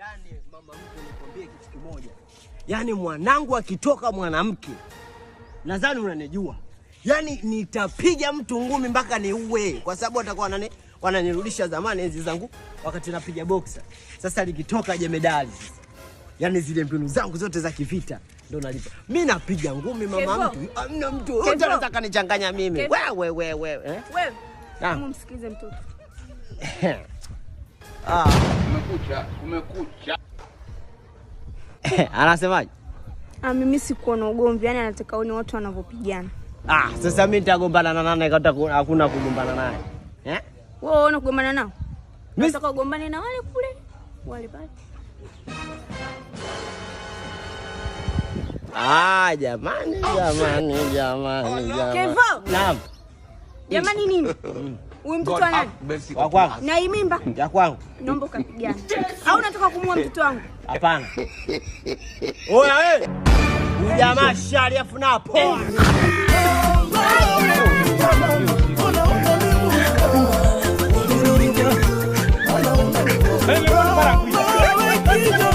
Yaani mama mtu nikwambie kitu kimoja. Yaani mwanangu akitoka mwanamke, nadhani unanijua. Yaani nitapiga mtu ngumi mpaka niue kwa sababu atakuwa wananirudisha zamani enzi zangu wakati napiga boxer. Sasa likitoka jemedali. Yaani zile mbinu zangu zote za kivita ndio nalipa. Mimi napiga ngumi mama mtu. Hamna mtu yote anataka nichanganya mimi. Wewe. Wewe. Msikilize mtoto. Kumekucha. Anasemaje? Mimi sikuona ugomvi, yani anataka uone watu wanavyopigana. Sasa mimi nitagombana na nani kama hakuna kugombana naye? Wewe unaona kugombana nao? Nataka ugombane na wale kule. Wale pale. Jamani. Kevo. Naam. Jamani nini? Huyu mtoto wa nani? Wa kwangu. Na hii mimba? Ya kwangu. Naomba ukapigane. Au unataka kumuua mtoto wangu? Hapana. Oya wewe. Huyu jamaa shari afu na poa. Para